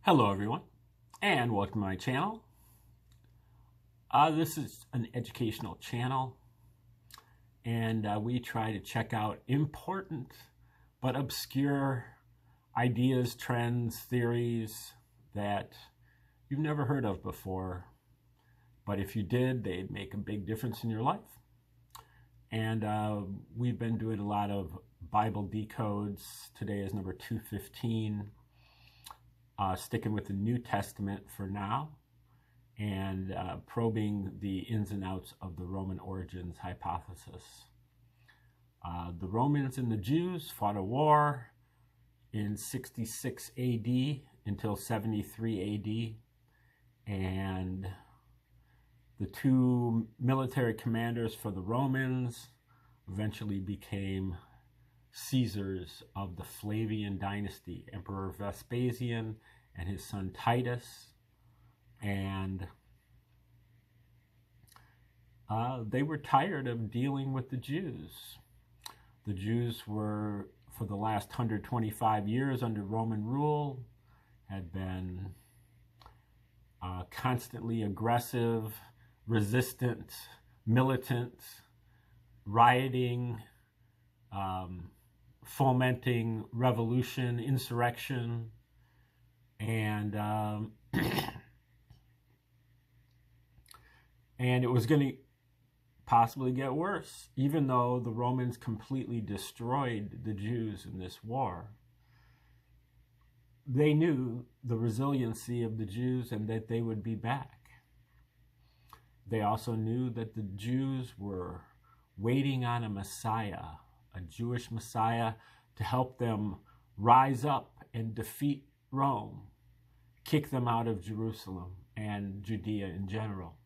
Hello everyone, and welcome to my channel. This is an educational channel, and we try to check out important but obscure ideas, trends, theories that you've never heard of before, but if you did, they'd make a big difference in your life. And we've been doing a lot of Bible decodes. Today is number 215. Sticking with the New Testament for now, and probing the ins and outs of the Roman origins hypothesis. The Romans and the Jews fought a war in 66 AD until 73 AD, and the two military commanders for the Romans eventually became Caesars of the Flavian dynasty, Emperor Vespasian and his son Titus, and they were tired of dealing with the Jews. The Jews were, for the last 125 years under Roman rule, had been constantly aggressive, resistant, militant, rioting, fomenting revolution, insurrection, and and it was going to possibly get worse, even though the Romans completely destroyed the Jews in this war. They knew the resiliency of the Jews and that they would be back. They also knew that the Jews were waiting on a Messiah, a Jewish Messiah, to help them rise up and defeat Rome, kick them out of Jerusalem and Judea in general.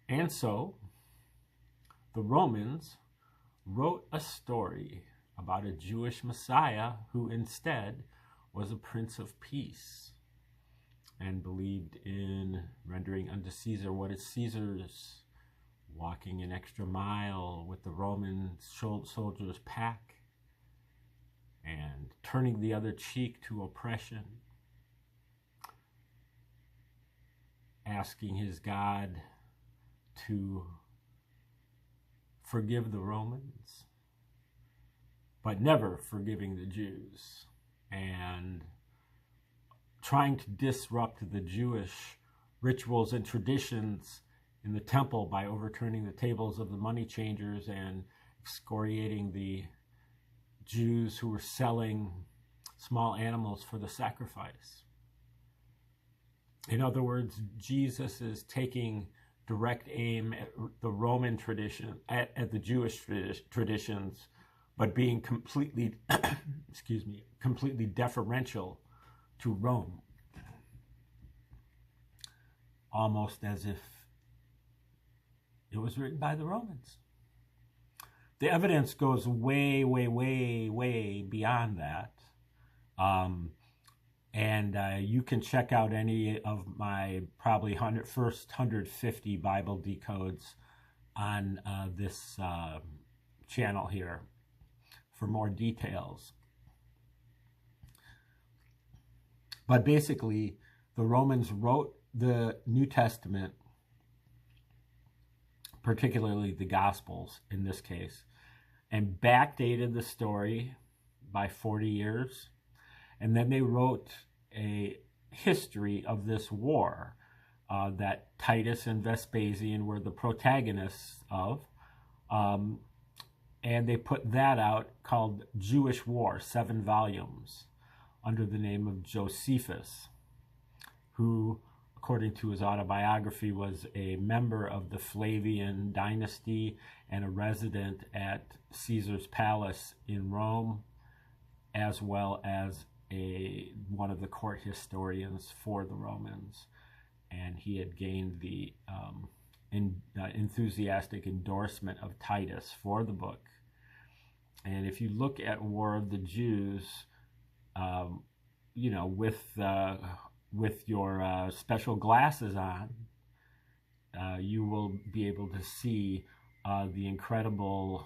And so the Romans wrote a story about a Jewish Messiah who instead was a Prince of Peace and believed in rendering unto Caesar what is Caesar's, walking an extra mile with the Roman soldiers' pack, and turning the other cheek to oppression, asking his God to forgive the Romans, but never forgiving the Jews, and trying to disrupt the Jewish rituals and traditions in the temple by overturning the tables of the money changers and excoriating the Jews who were selling small animals for the sacrifice. In other words, Jesus is taking direct aim at the Roman tradition, at the Jewish traditions, but being completely, completely deferential to Rome, almost as if it was written by the Romans. The evidence goes way, way, way, way beyond that. You can check out any of my probably first 150 Bible decodes on this channel here for more details. But basically, the Romans wrote the New Testament, particularly the Gospels in this case, and backdated the story by 40 years. And then they wrote a history of this war that Titus and Vespasian were the protagonists of. And they put that out, called Jewish War, 7 volumes, under the name of Josephus, who, according to his autobiography, was a member of the Flavian dynasty and a resident at Caesar's palace in Rome, as well as one of the court historians for the Romans. And he had gained the enthusiastic endorsement of Titus for the book. And if you look at War of the Jews, with your special glasses on, you will be able to see the incredible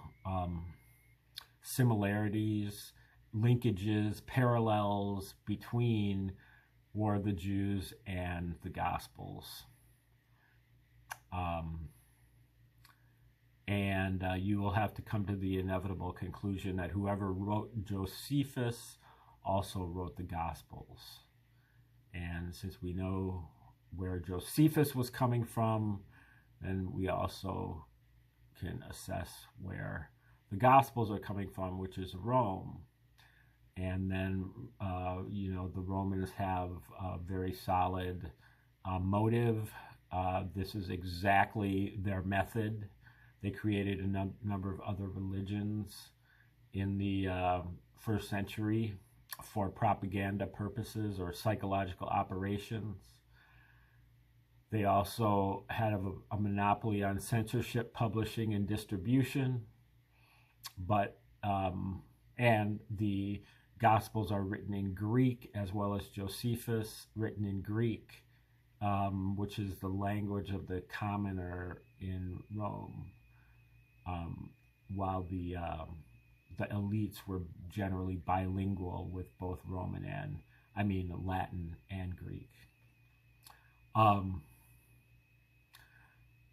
similarities linkages, parallels between War of the Jews and the Gospels. And you will have to come to the inevitable conclusion that whoever wrote Josephus also wrote the Gospels. And since we know where Josephus was coming from, then we also can assess where the Gospels are coming from, which is Rome. And then, the Romans have a very solid motive. This is exactly their method. They created a number of other religions in the first century for propaganda purposes or psychological operations. They also had a monopoly on censorship, publishing, and distribution. And the Gospels are written in Greek, as well as Josephus, written in Greek, which is the language of the commoner in Rome, while the elites were generally bilingual with both Latin and Greek.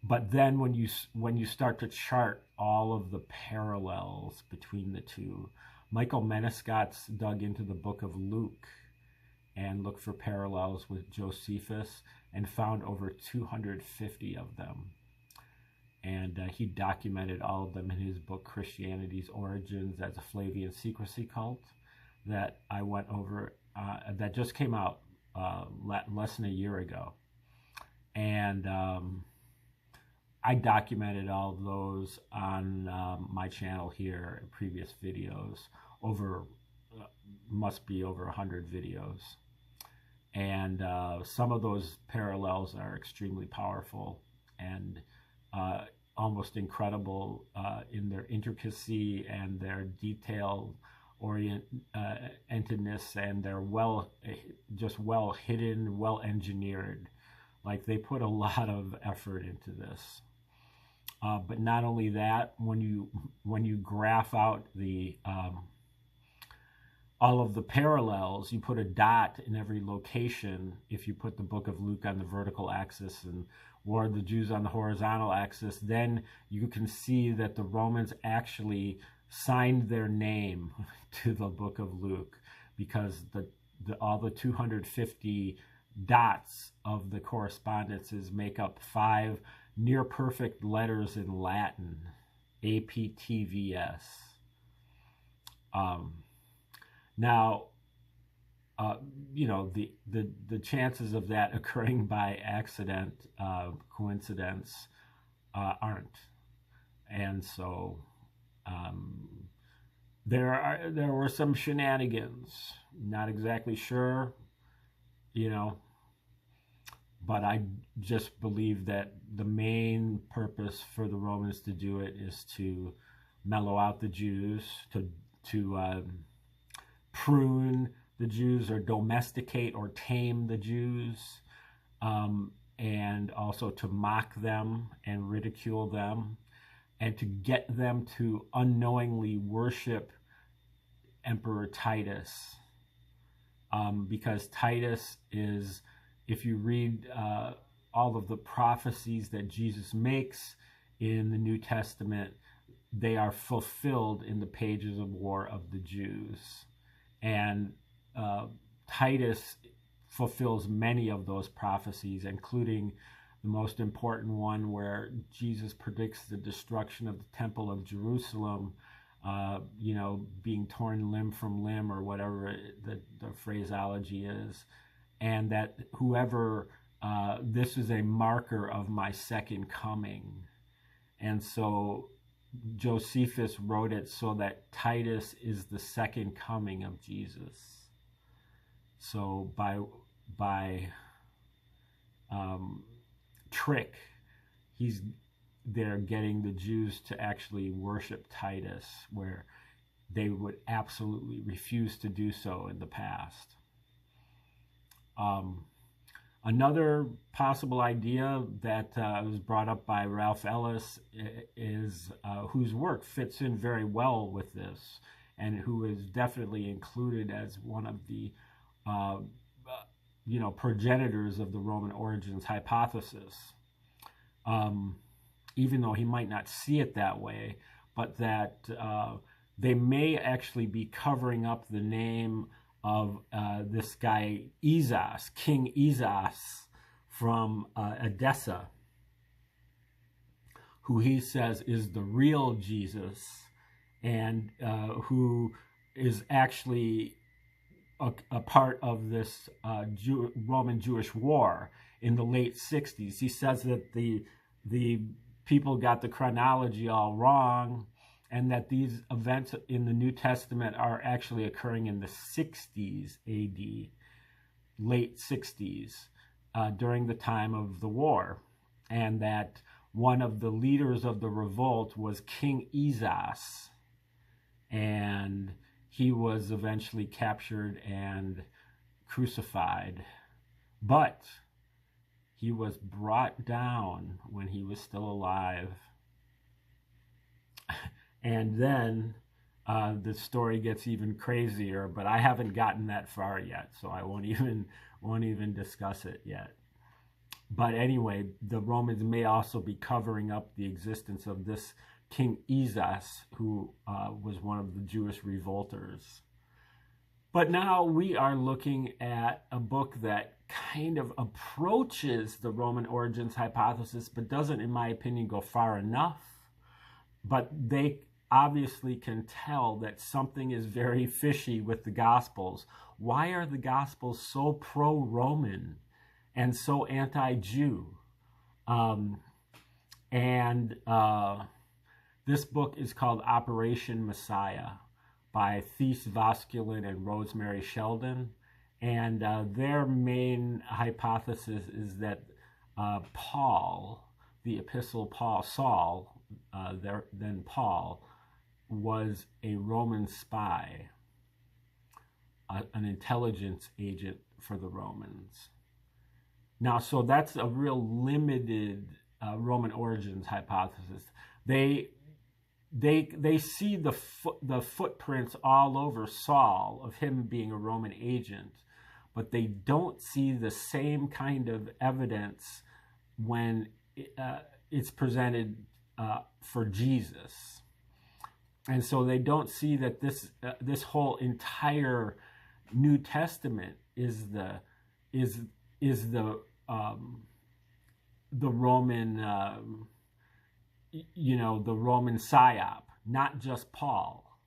But then when you start to chart all of the parallels between the two, Michael Menescot's dug into the book of Luke and looked for parallels with Josephus and found over 250 of them. And he documented all of them in his book, Christianity's Origins as a Flavian Secrecy Cult, that I went over, that just came out less than a year ago. And I documented all of those on my channel here in previous videos, must be over 100 videos. And some of those parallels are extremely powerful and almost incredible in their intricacy and their detail orientedness, and they're well hidden, well engineered. Like, they put a lot of effort into this. But not only that, when you graph out the all of the parallels, you put a dot in every location. If you put the book of Luke on the vertical axis and War of the Jews on the horizontal axis, then you can see that the Romans actually signed their name to the book of Luke, because all the 250 dots of the correspondences make up 5 near perfect letters in Latin, APTVS. Now, the chances of that occurring by accident, coincidence, aren't. And so there were some shenanigans. Not exactly sure, but I just believe that the main purpose for the Romans to do it is to mellow out the Jews, to prune the Jews, or domesticate or tame the Jews, and also to mock them and ridicule them, and to get them to unknowingly worship Emperor Titus, because Titus is, if you read all of the prophecies that Jesus makes in the New Testament, they are fulfilled in the pages of War of the Jews. And Titus fulfills many of those prophecies, including the most important one where Jesus predicts the destruction of the Temple of Jerusalem, being torn limb from limb, or whatever the phraseology is. And that whoever, this is a marker of my second coming. And so Josephus wrote it so that Titus is the second coming of Jesus. So by trick, they're getting the Jews to actually worship Titus, where they would absolutely refuse to do so in the past. Another possible idea that was brought up by Ralph Ellis is whose work fits in very well with this, and who is definitely included as one of the progenitors of the Roman origins hypothesis. Even though he might not see it that way, but that they may actually be covering up the name of this guy Esos, King Esos from Edessa, who he says is the real Jesus, and who is actually a part of this Roman Jewish war in the late 60s. He says that the people got the chronology all wrong, and that these events in the New Testament are actually occurring in the 60s AD, late 60s, during the time of the war, and that one of the leaders of the revolt was King Esos, and he was eventually captured and crucified, but he was brought down when he was still alive. And then the story gets even crazier, but I haven't gotten that far yet, so I won't even discuss it yet. But anyway, the Romans may also be covering up the existence of this King Esos, who was one of the Jewish revolters. But now we are looking at a book that kind of approaches the Roman origins hypothesis, but doesn't, in my opinion, go far enough. But they obviously can tell that something is very fishy with the Gospels. Why are the Gospels so pro-Roman and so anti-Jew? This book is called Operation Messiah by Thies Voskuilen and Rosemary Sheldon. And their main hypothesis is that Paul, the epistle Paul, Saul, then Paul, was a Roman spy, an intelligence agent for the Romans. Now, so that's a real limited Roman origins hypothesis. They see the footprints all over Saul of him being a Roman agent, but they don't see the same kind of evidence when it's presented for Jesus. And so they don't see that this whole entire New Testament is the Roman the Roman psyop, not just Paul.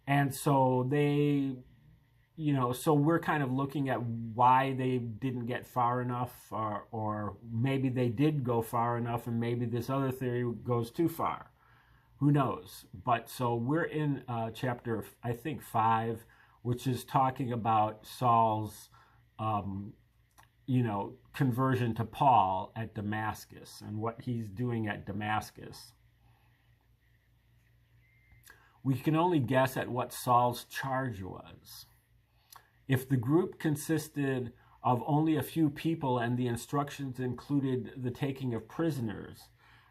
And so so we're kind of looking at why they didn't get far enough, or maybe they did go far enough, and maybe this other theory goes too far. Who knows? But so we're in chapter, I think, 5, which is talking about Saul's, conversion to Paul at Damascus and what he's doing at Damascus. We can only guess at what Saul's charge was. If the group consisted of only a few people and the instructions included the taking of prisoners,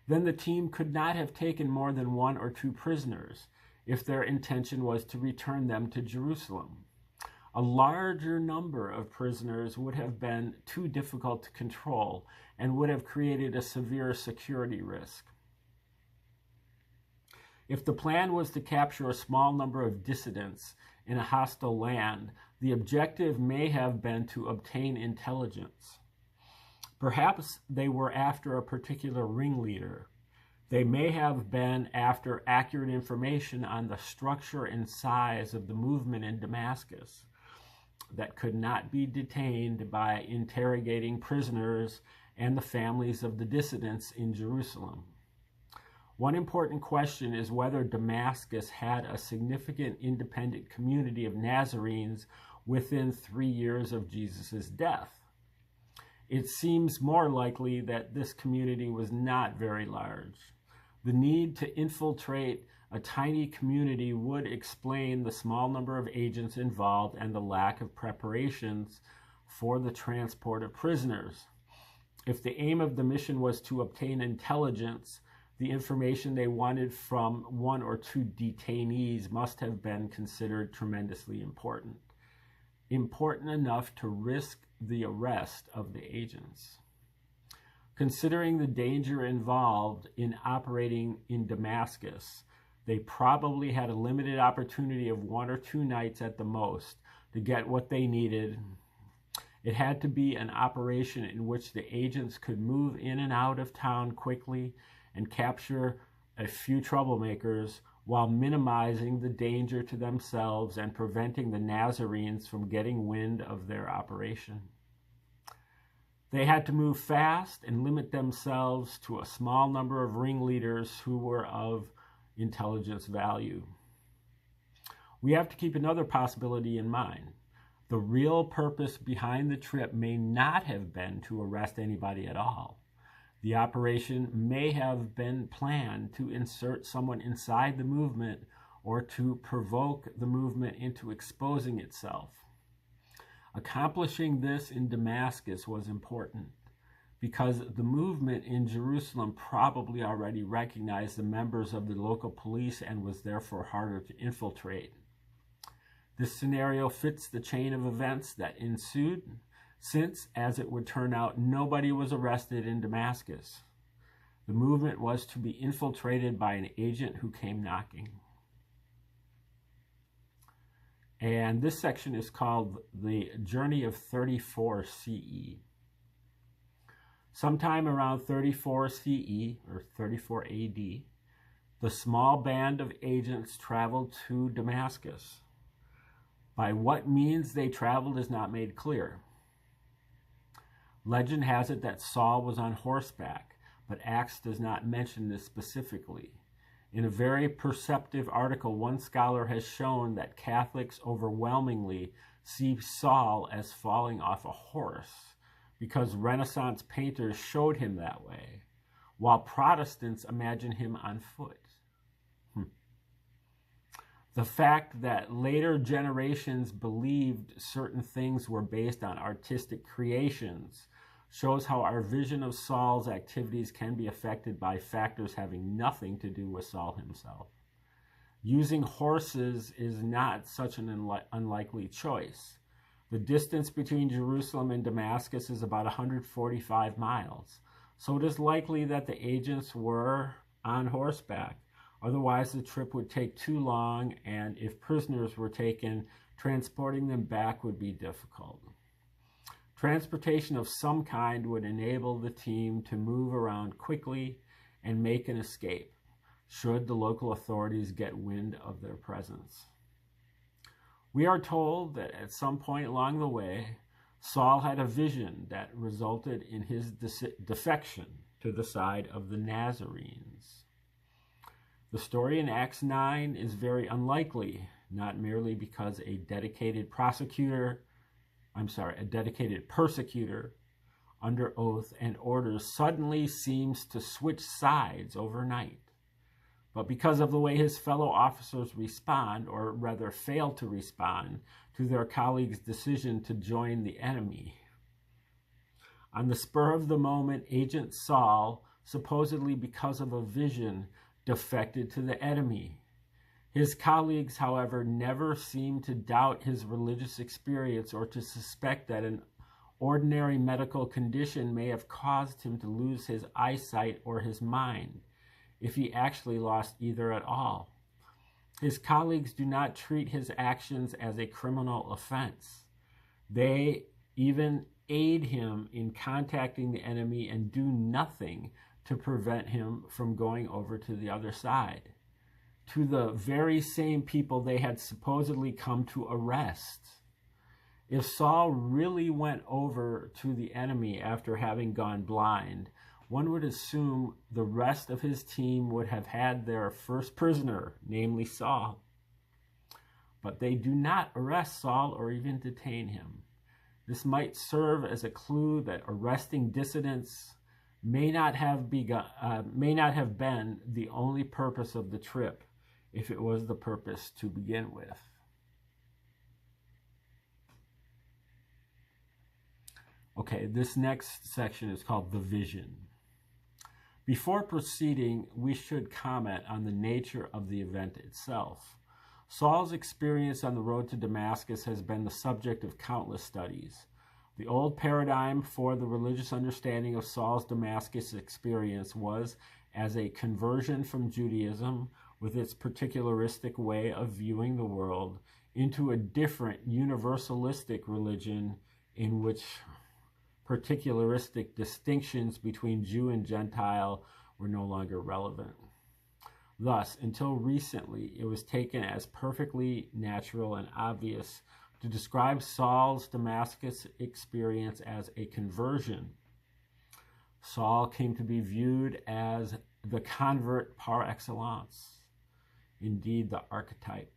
then the team could not have taken more than 1 or 2 prisoners if their intention was to return them to Jerusalem. A larger number of prisoners would have been too difficult to control and would have created a severe security risk. If the plan was to capture a small number of dissidents in a hostile land, the objective may have been to obtain intelligence. Perhaps they were after a particular ringleader. They may have been after accurate information on the structure and size of the movement in Damascus that could not be detained by interrogating prisoners and the families of the dissidents in Jerusalem. One important question is whether Damascus had a significant independent community of Nazarenes within 3 years of Jesus' death. It seems more likely that this community was not very large. The need to infiltrate a tiny community would explain the small number of agents involved and the lack of preparations for the transport of prisoners. If the aim of the mission was to obtain intelligence, the information they wanted from one or two detainees must have been considered tremendously important. Important enough to risk the arrest of the agents. Considering the danger involved in operating in Damascus, they probably had a limited opportunity of 1 or 2 nights at the most to get what they needed. It had to be an operation in which the agents could move in and out of town quickly and capture a few troublemakers while minimizing the danger to themselves and preventing the Nazarenes from getting wind of their operation. They had to move fast and limit themselves to a small number of ringleaders who were of intelligence value. We have to keep another possibility in mind. The real purpose behind the trip may not have been to arrest anybody at all. The operation may have been planned to insert someone inside the movement or to provoke the movement into exposing itself. Accomplishing this in Damascus was important because the movement in Jerusalem probably already recognized the members of the local police and was therefore harder to infiltrate. This scenario fits the chain of events that ensued, since, as it would turn out, nobody was arrested in Damascus. The movement was to be infiltrated by an agent who came knocking. And this section is called the Journey of 34 CE. Sometime around 34 CE, or 34 AD, the small band of agents traveled to Damascus. By what means they traveled is not made clear. Legend has it that Saul was on horseback, but Acts does not mention this specifically. In a very perceptive article, one scholar has shown that Catholics overwhelmingly see Saul as falling off a horse because Renaissance painters showed him that way, while Protestants imagine him on foot. The fact that later generations believed certain things were based on artistic creations shows how our vision of Saul's activities can be affected by factors having nothing to do with Saul himself. Using horses is not such an unlikely choice. The distance between Jerusalem and Damascus is about 145 miles, so it is likely that the agents were on horseback. Otherwise, the trip would take too long, and if prisoners were taken, transporting them back would be difficult. Transportation of some kind would enable the team to move around quickly and make an escape, should the local authorities get wind of their presence. We are told that at some point along the way, Saul had a vision that resulted in his defection to the side of the Nazarenes. The story in Acts 9 is very unlikely, not merely because a dedicated persecutor under oath and orders suddenly seems to switch sides overnight, but because of the way his fellow officers respond, or rather fail to respond, to their colleagues' decision to join the enemy. On the spur of the moment, Agent Saul, supposedly because of a vision, defected to the enemy. His colleagues, however, never seemed to doubt his religious experience or to suspect that an ordinary medical condition may have caused him to lose his eyesight or his mind, if he actually lost either at all. His colleagues do not treat his actions as a criminal offense. They even aid him in contacting the enemy and do nothing to prevent him from going over to the other side, to the very same people they had supposedly come to arrest. If Saul really went over to the enemy after having gone blind, one would assume the rest of his team would have had their first prisoner, namely Saul. But they do not arrest Saul or even detain him. This might serve as a clue that arresting dissidents may not have been the only purpose of the trip, if it was the purpose to begin with. Okay, this next section is called The Vision. Before proceeding, we should comment on the nature of the event itself. Saul's experience on the road to Damascus has been the subject of countless studies. The old paradigm for the religious understanding of Saul's Damascus experience was as a conversion from Judaism, with its particularistic way of viewing the world, into a different universalistic religion in which particularistic distinctions between Jew and Gentile were no longer relevant. Thus, until recently, it was taken as perfectly natural and obvious to describe Saul's Damascus experience as a conversion. Saul came to be viewed as the convert par excellence, indeed the archetype.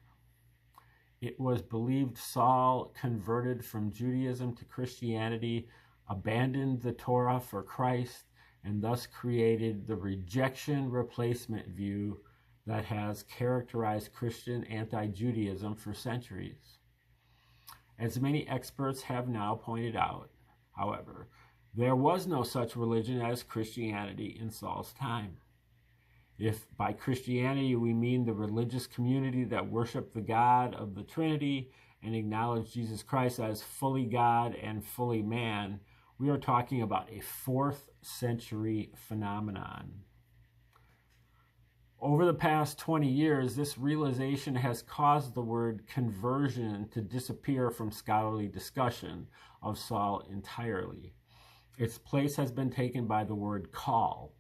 It was believed Saul converted from Judaism to Christianity, abandoned the Torah for Christ, and thus created the rejection replacement view that has characterized Christian anti-Judaism for centuries. As many experts have now pointed out, however, there was no such religion as Christianity in Saul's time. If by Christianity we mean the religious community that worshiped the God of the Trinity and acknowledged Jesus Christ as fully God and fully man, we are talking about a 4th century phenomenon. Over the past 20 years, this realization has caused the word conversion to disappear from scholarly discussion of Saul entirely. Its place has been taken by the word call.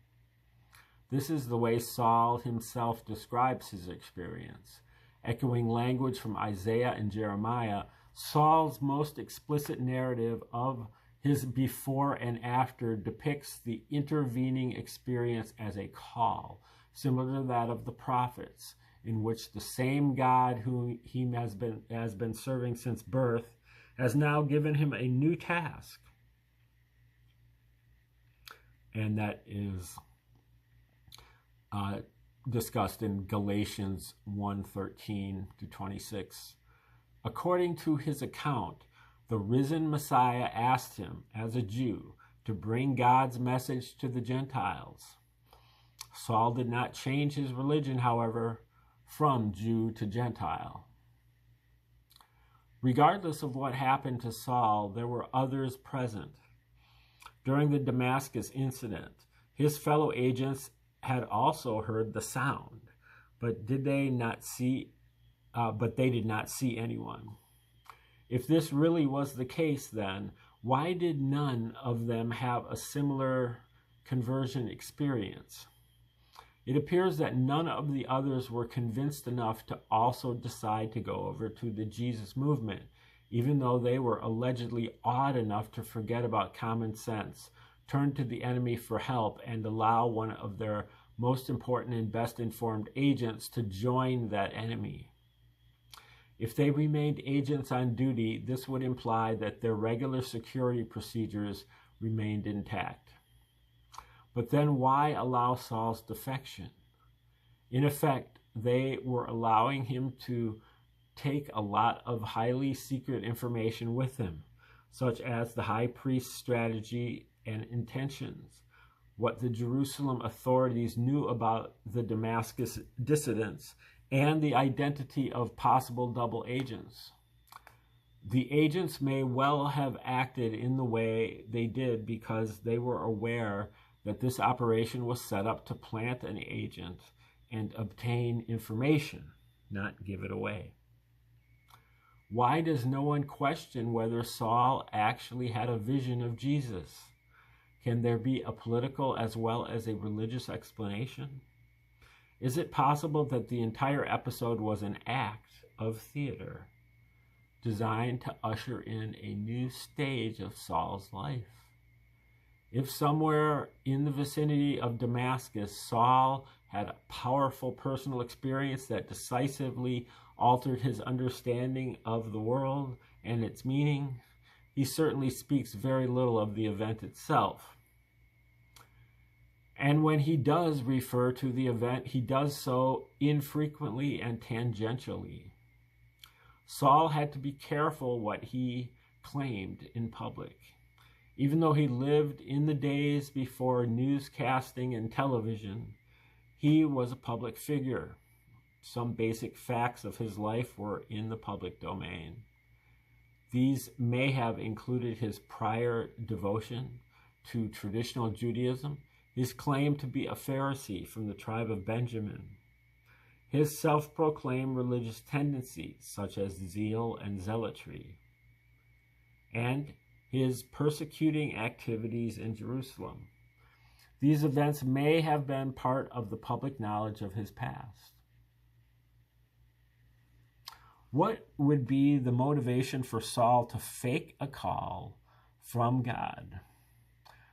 This is the way Saul himself describes his experience. Echoing language from Isaiah and Jeremiah, Saul's most explicit narrative of his before and after depicts the intervening experience as a call, similar to that of the prophets, in which the same God whom he has been serving since birth has now given him a new task. And that is discussed in Galatians 1:13-26. According to his account, the risen Messiah asked him, as a Jew, to bring God's message to the Gentiles. Saul did not change his religion, however, from Jew to Gentile. Regardless of what happened to Saul, there were others present. During the Damascus incident, his fellow agents had also heard the sound, but they did not see anyone. If this really was the case, then why did none of them have a similar conversion experience? It appears that none of the others were convinced enough to also decide to go over to the Jesus movement, even though they were allegedly odd enough to forget about common sense, turn to the enemy for help, and allow one of their most important and best informed agents to join that enemy. If they remained agents on duty, this would imply that their regular security procedures remained intact. But then why allow Saul's defection? In effect, they were allowing him to take a lot of highly secret information with him, such as the high priest's strategy and intentions, what the Jerusalem authorities knew about the Damascus dissidents, and the identity of possible double agents. The agents may well have acted in the way they did because they were aware that this operation was set up to plant an agent and obtain information, not give it away. Why does no one question whether Saul actually had a vision of Jesus? Can there be a political as well as a religious explanation? Is it possible that the entire episode was an act of theater designed to usher in a new stage of Saul's life? If somewhere in the vicinity of Damascus, Saul had a powerful personal experience that decisively altered his understanding of the world and its meaning, he certainly speaks very little of the event itself. And when he does refer to the event, he does so infrequently and tangentially. Saul had to be careful what he claimed in public. Even though he lived in the days before newscasting and television, he was a public figure. Some basic facts of his life were in the public domain. These may have included his prior devotion to traditional Judaism, his claim to be a Pharisee from the tribe of Benjamin, his self-proclaimed religious tendencies, such as zeal and zealotry, and his persecuting activities in Jerusalem. These events may have been part of the public knowledge of his past. What would be the motivation for Saul to fake a call from God?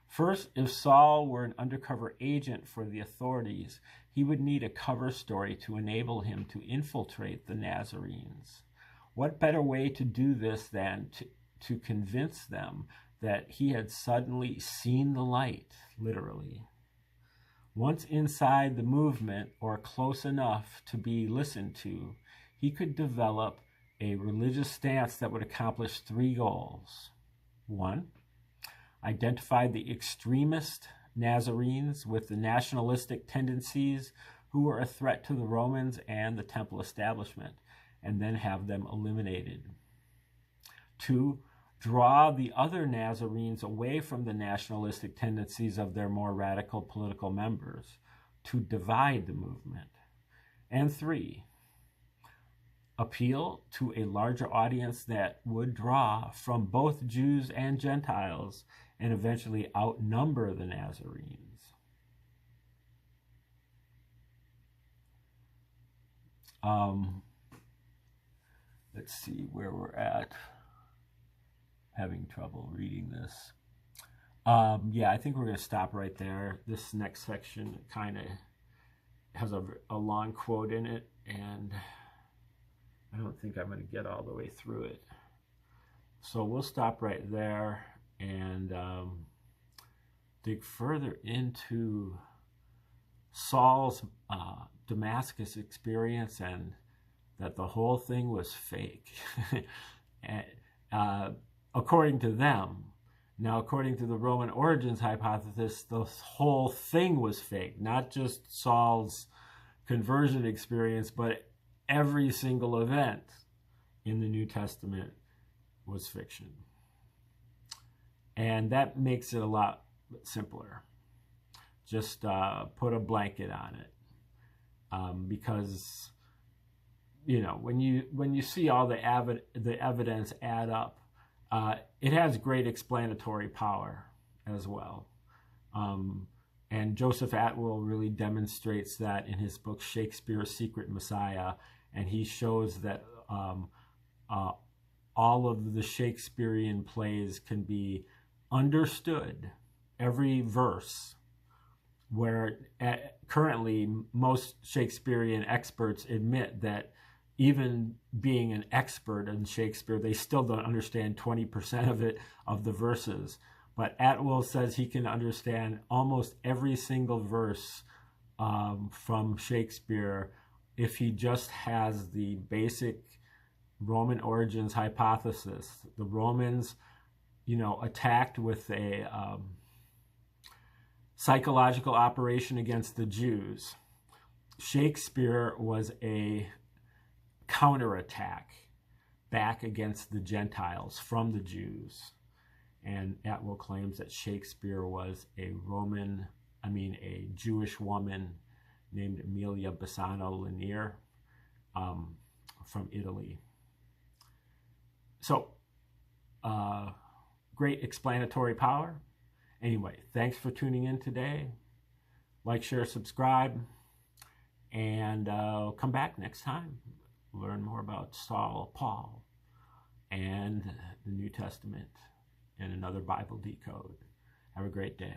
First, if Saul were an undercover agent for the authorities, he would need a cover story to enable him to infiltrate the Nazarenes. What better way to do this than to convince them that he had suddenly seen the light, literally? Once inside the movement, or close enough to be listened to, he could develop a religious stance that would accomplish 3 goals. 1, identify the extremist Nazarenes with the nationalistic tendencies who were a threat to the Romans and the temple establishment, and then have them eliminated. 2, draw the other Nazarenes away from the nationalistic tendencies of their more radical political members to divide the movement. And 3, appeal to a larger audience that would draw from both Jews and Gentiles and eventually outnumber the Nazarenes. Let's see where we're at. Having trouble reading this. Yeah, I think we're going to stop right there. This next section kind of has a long quote in it, and I don't think I'm going to get all the way through it. So we'll stop right there and dig further into Saul's Damascus experience, and that the whole thing was fake. According to them. Now, according to the Roman origins hypothesis, the whole thing was fake. Not just Saul's conversion experience, but every single event in the New Testament was fiction. And that makes it a lot simpler. Just put a blanket on it. Because, you know, when you see all the evidence add up, it has great explanatory power as well. And Joseph Atwill really demonstrates that in his book, Shakespeare's Secret Messiah. And he shows that all of the Shakespearean plays can be understood, every verse, where currently most Shakespearean experts admit that even being an expert in Shakespeare, they still don't understand 20% of it, of the verses. But Atwill says he can understand almost every single verse from Shakespeare if he just has the basic Roman origins hypothesis. The Romans, you know, attacked with a psychological operation against the Jews. Shakespeare was a counterattack back against the Gentiles from the Jews. And Atwill claims that Shakespeare was a Jewish woman named Amelia Bassano Lanier from Italy. So, great explanatory power. Anyway, thanks for tuning in today. Like, share, subscribe, and come back next time. Learn more about Saul, Paul, and the New Testament and another Bible decode. Have a great day.